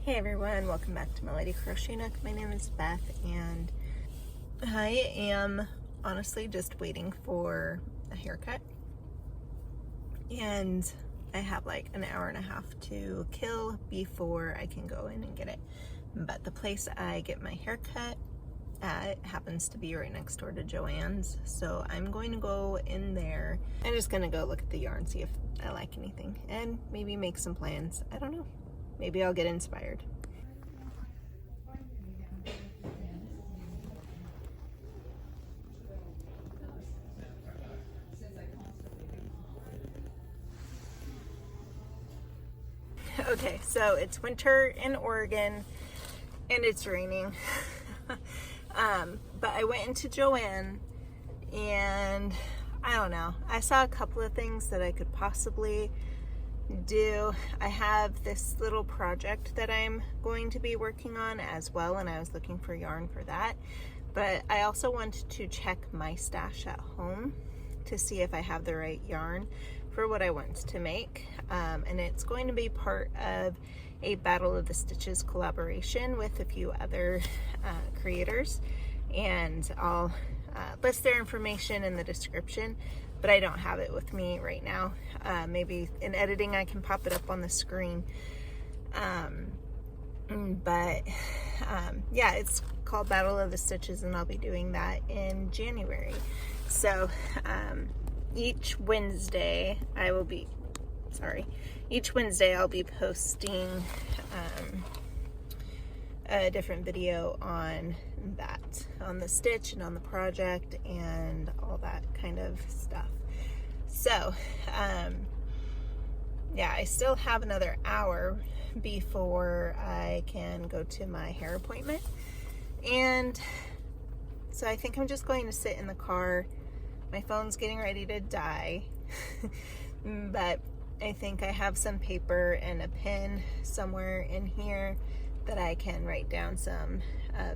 Hey everyone, welcome back to My Lady Crochet Nook. My name is Beth and I am honestly just waiting for a haircut, and I have like an hour and a half to kill before I can go in and get it. But the place I get my haircut at happens to be right next door to Joann's, so I'm going to go in there. I'm just gonna go look at the yarn, see if I like anything, and maybe make some plans. I don't know. Maybe I'll get inspired. Okay, so it's winter in Oregon and it's raining. But I went into Joann and I don't know. I saw a couple of things that I could possibly do. I have this little project that I'm going to be working on as well, and I was looking for yarn for that. But I also wanted to check my stash at home to see if I have the right yarn for what I want to make. And it's going to be part of a Battle of the Stitches collaboration with a few other creators, and I'll list their information in the description, but I don't have it with me right now. Maybe in editing I can pop it up on the screen. Yeah, it's called Battle of the Stitches, and I'll be doing that in January. So each Wednesday I'll be posting a different video on that, on the stitch and on the project and all that kind of stuff. So yeah, I still have another hour before I can go to my hair appointment, and so I think I'm just going to sit in the car. My phone's getting ready to die, but I think I have some paper and a pen somewhere in here that I can write down some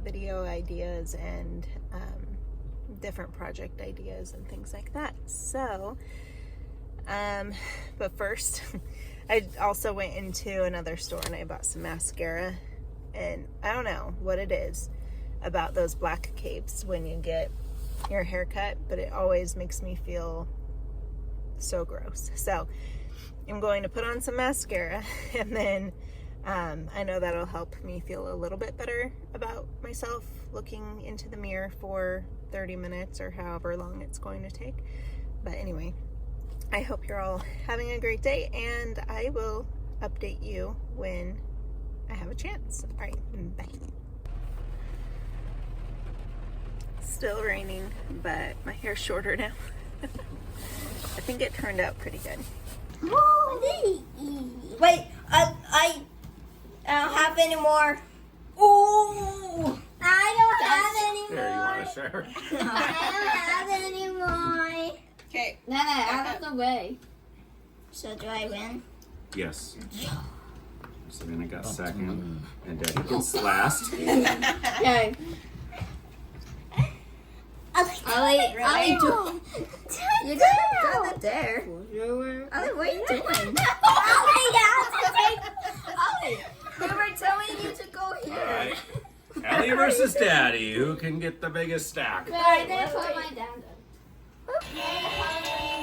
video ideas and different project ideas and things like that. So, but first, I also went into another store and I bought some mascara, and I don't know what it is about those black capes when you get your haircut, but it always makes me feel so gross. So I'm going to put on some mascara, and then I know that'll help me feel a little bit better about myself looking into the mirror for 30 minutes or however long it's going to take. But anyway, I hope you're all having a great day, and I will update you when I have a chance. All right, bye. Still raining, but my hair's shorter now. I think it turned out pretty good. Wait, I don't have any more. Ooh, I don't have any more. Here, you want to share? I don't have any more. Okay. No, out of the way. So do I win? Yes. Savannah got second, and Daddy gets last. Okay. Ollie, you got it there. Ollie, what are you doing? Ollie, we were telling you to go here. All right. Ellie versus Daddy. Who can get the biggest stack? Alright, then put mine down.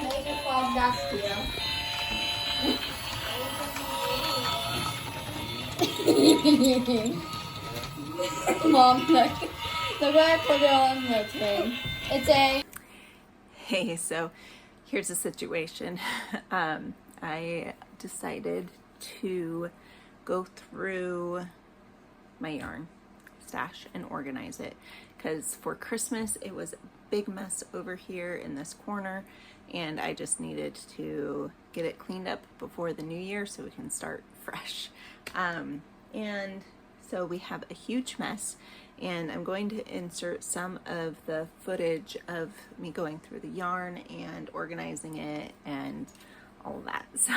Make it fall back here. Mom, look. The way I put it on the thing. It's a... Hey, so here's the situation. I decided to go through my yarn stash and organize it, because for Christmas it was a big mess over here in this corner, and I just needed to get it cleaned up before the new year so we can start fresh. And so we have a huge mess, and I'm going to insert some of the footage of me going through the yarn and organizing it and all of that. So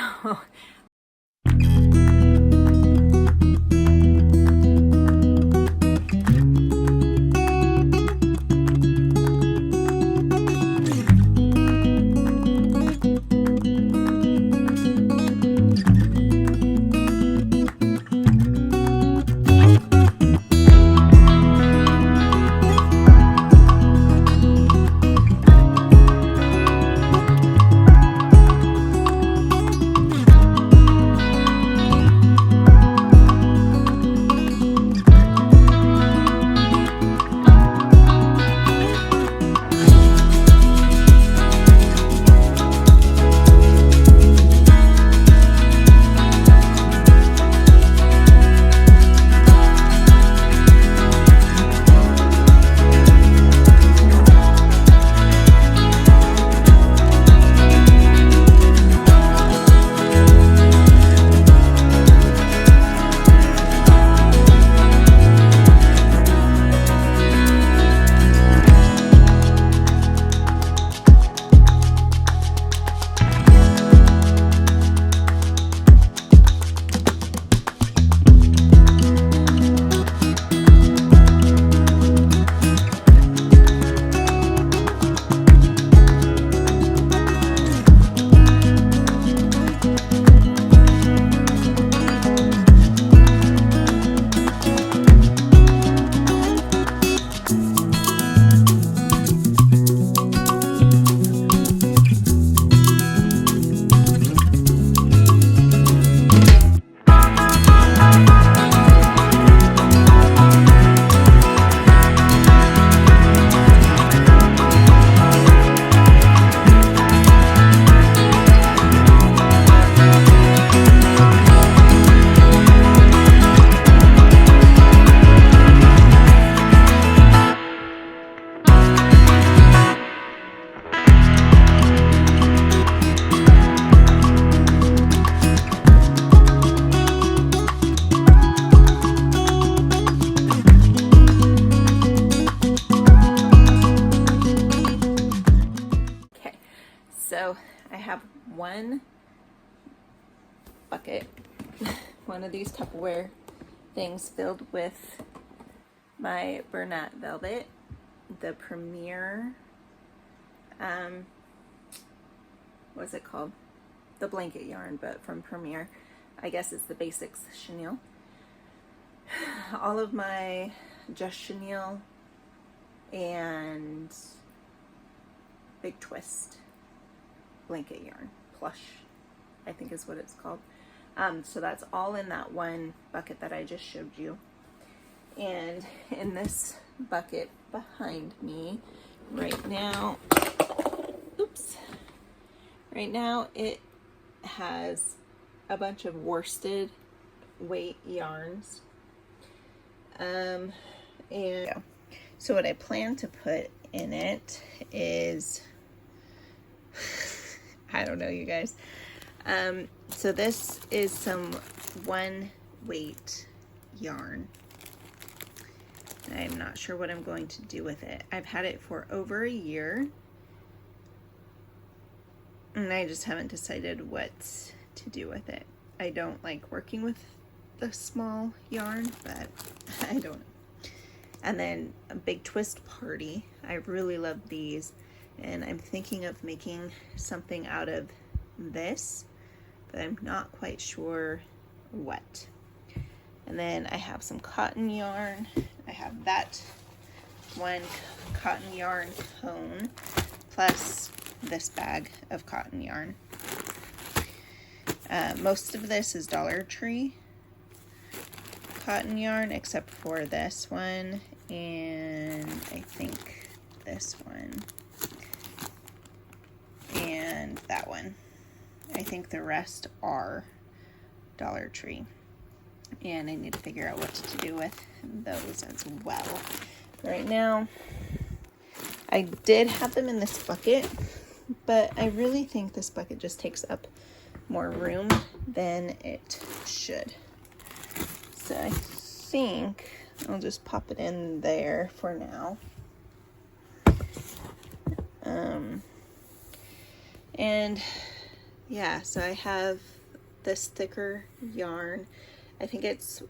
one bucket, one of these Tupperware things filled with my Bernat Velvet, the Premier, what's it called? The blanket yarn, but from Premier. I guess it's the Basics chenille. All of my Just Chenille and Big Twist blanket yarn, plush, I think is what it's called. So that's all in that one bucket that I just showed you. And in this bucket behind me right now, right now it has a bunch of worsted weight yarns. And so what I plan to put in it is, I don't know, you guys. So this is some one weight yarn. I'm not sure what I'm going to do with it. I've had it for over a year, and I just haven't decided what to do with it. I don't like working with the small yarn, but I don't know. And then a Big Twist Party. I really love these, and I'm thinking of making something out of this, but I'm not quite sure what. And then I have some cotton yarn. I have that one cotton yarn cone, plus this bag of cotton yarn. Most of this is Dollar Tree cotton yarn, except for this one, and I think this one, and that one. I think the rest are Dollar Tree, and I need to figure out what to do with those as well. Right now, I did have them in this bucket, but I really think this bucket just takes up more room than it should. So I think I'll just pop it in there for now. And yeah, so I have this thicker yarn. I think it's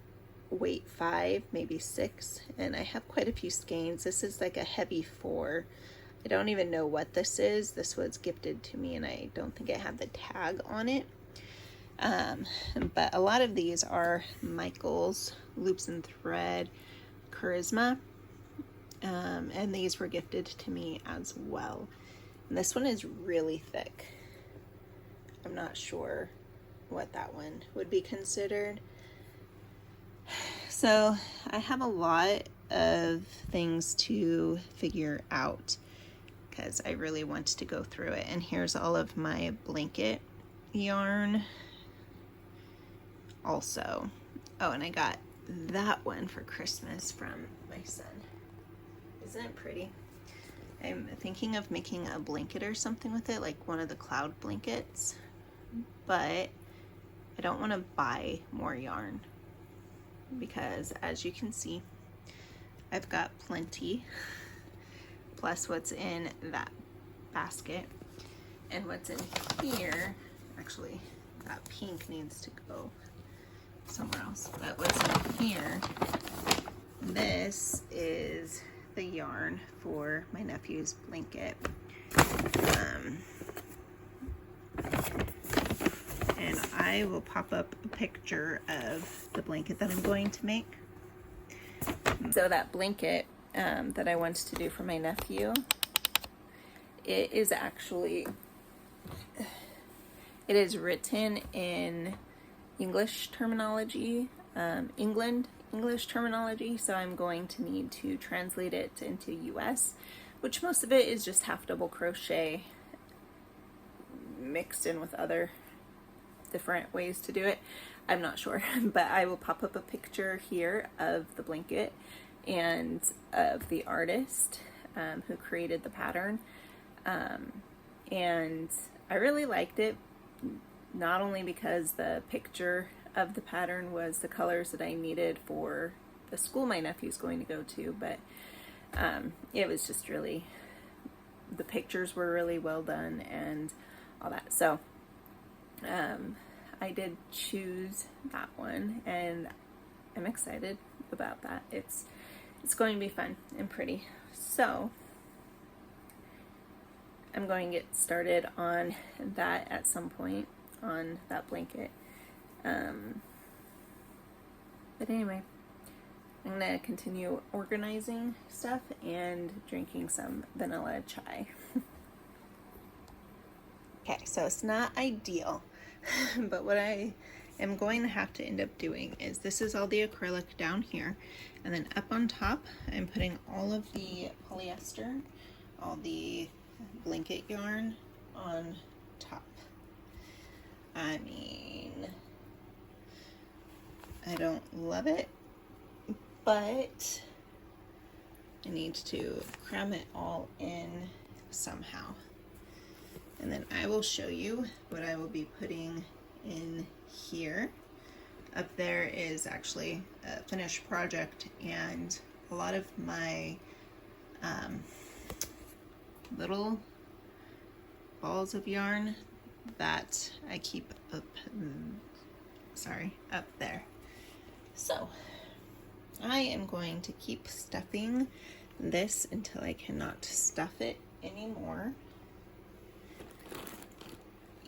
weight 5, maybe 6, and I have quite a few skeins. This is like a heavy 4. I don't even know what this is. This was gifted to me, and I don't think I have the tag on it. But a lot of these are Michaels Loops and Thread Charisma, and these were gifted to me as well. And this one is really thick. I'm not sure what that one would be considered. So I have a lot of things to figure out because I really want to go through it. And here's all of my blanket yarn also. Oh, and I got that one for Christmas from my son. Isn't it pretty? I'm thinking of making a blanket or something with it, like one of the cloud blankets, but I don't want to buy more yarn because, as you can see, I've got plenty, plus what's in that basket. And what's in here, actually, that pink needs to go somewhere else, but what's in here, this is the yarn for my nephew's blanket. And I will pop up a picture of the blanket that I'm going to make. So that blanket that I wanted to do for my nephew, it is actually, it is written in English terminology, English terminology, so I'm going to need to translate it into US, which most of it is just half double crochet mixed in with other different ways to do it. I'm not sure, but I will pop up a picture here of the blanket and of the artist who created the pattern. And I really liked it, not only because the picture of the pattern was the colors that I needed for the school my nephew's going to go to, but it was just really, the pictures were really well done and all that. So I did choose that one, and I'm excited about that. It's going to be fun and pretty. So I'm going to get started on that at some point, on that blanket. But anyway, I'm going to continue organizing stuff and drinking some vanilla chai. Okay, so it's not ideal, but what I am going to have to end up doing is, this is all the acrylic down here, and then up on top I'm putting all of the polyester, all the blanket yarn on top. I mean, I don't love it, but I need to cram it all in somehow. And then I will show you what I will be putting in here. Up there is actually a finished project and a lot of my little balls of yarn that I keep up there. So I am going to keep stuffing this until I cannot stuff it anymore.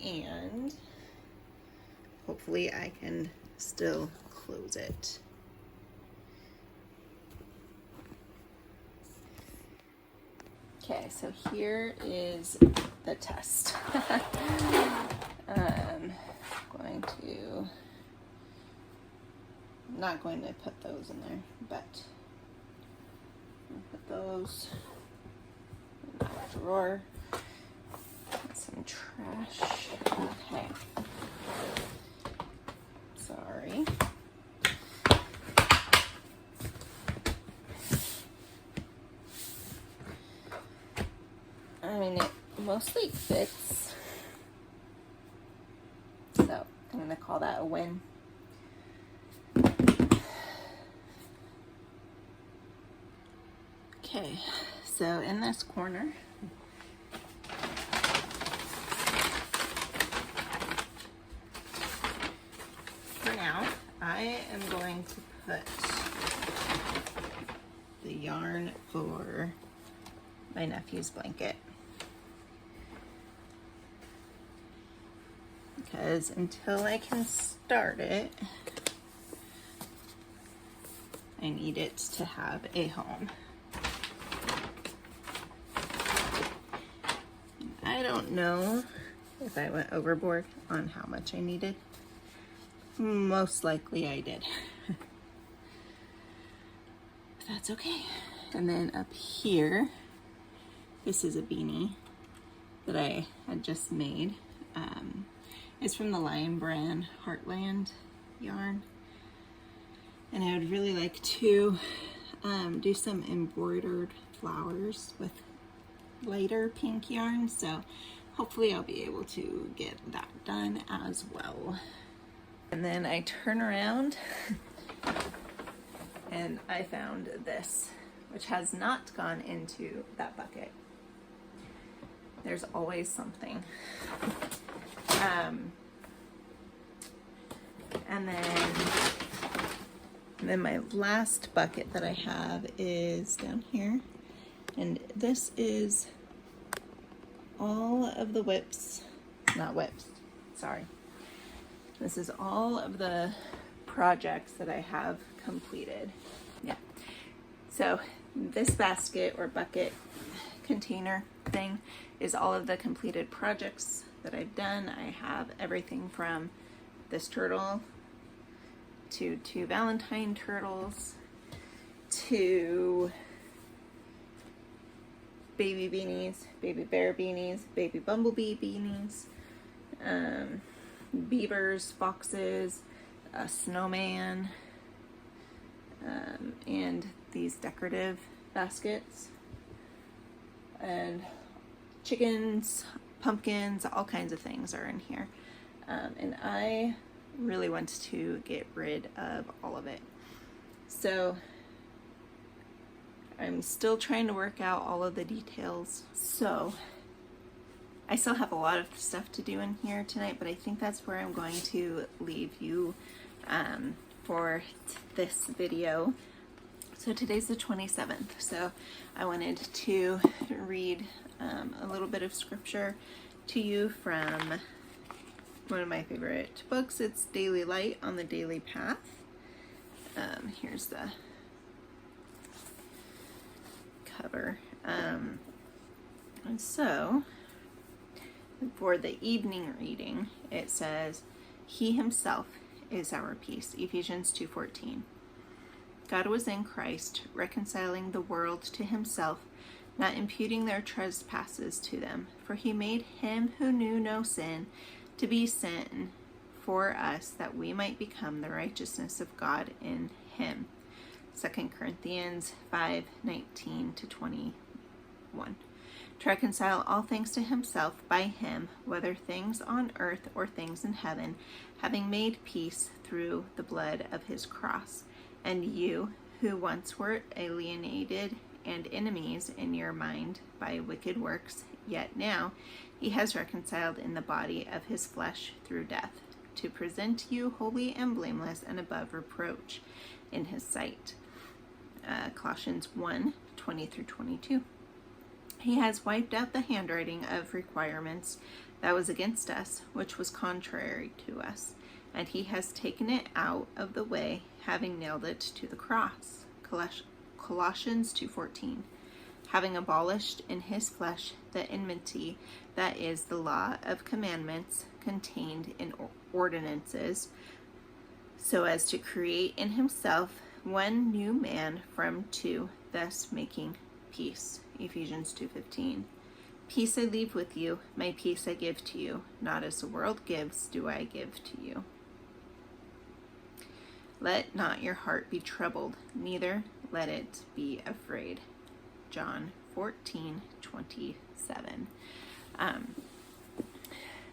And hopefully I can still close it. Okay, so here is the test. Not going to put those in there, but I'll put those in that drawer. Some trash. Okay. Sorry. I mean, it mostly fits, so I'm gonna call that a win. Okay, so in this corner, for now, I am going to put the yarn for my nephew's blanket. Because until I can start it, I need it to have a home. I don't know if I went overboard on how much I needed. Most likely I did. But that's okay. And then up here, this is a beanie that I had just made. It's from the Lion brand Heartland yarn. And I would really like to do some embroidered flowers with lighter pink yarn, so hopefully I'll be able to get that done as well. And then I turn around and I found this, which has not gone into that bucket. There's always something. And then my last bucket that I have is down here. And this is all of the This is all of the projects that I have completed. Yeah. So this basket or bucket container thing is all of the completed projects that I've done. I have everything from this turtle to 2 Valentine turtles to baby beanies, baby bear beanies, baby bumblebee beanies, beavers, foxes, a snowman, and these decorative baskets, and chickens, pumpkins, all kinds of things are in here. And I really want to get rid of all of it. So I'm still trying to work out all of the details. So I still have a lot of stuff to do in here tonight, but I think that's where I'm going to leave you for this video. So today's the 27th, so I wanted to read a little bit of scripture to you from one of my favorite books. It's Daily Light on the Daily Path. Here's the cover. And so, for the evening reading, it says, He himself is our peace, Ephesians 2:14. God was in Christ, reconciling the world to himself, not imputing their trespasses to them. For he made him who knew no sin to be sin for us, that we might become the righteousness of God in him. 2 Corinthians 5:19-21. To reconcile all things to himself by him, whether things on earth or things in heaven, having made peace through the blood of his cross. And you, who once were alienated and enemies in your mind by wicked works, yet now he has reconciled in the body of his flesh through death, to present you holy and blameless and above reproach in his sight. Colossians 1:20-22. He has wiped out the handwriting of requirements that was against us, which was contrary to us, and he has taken it out of the way, having nailed it to the cross. Colossians 2:14. Having abolished in his flesh the enmity, that is the law of commandments contained in ordinances, so as to create in himself one new man from two, thus making peace. Ephesians 2:15. Peace I leave with you, my peace I give to you, not as the world gives do I give to you. Let not your heart be troubled, neither let it be afraid. John 14:27.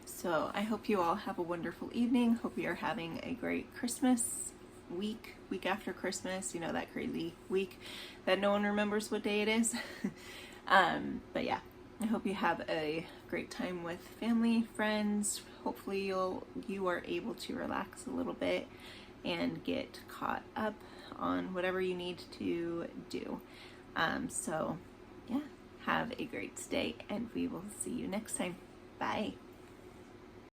So I hope you all have a wonderful evening. Hope you're having a great Christmas week after Christmas, you know, that crazy week that no one remembers what day it is. But yeah, I hope you have a great time with family, friends. Hopefully you are able to relax a little bit and get caught up on whatever you need to do. So yeah, have a great stay, and we will see you next time. Bye.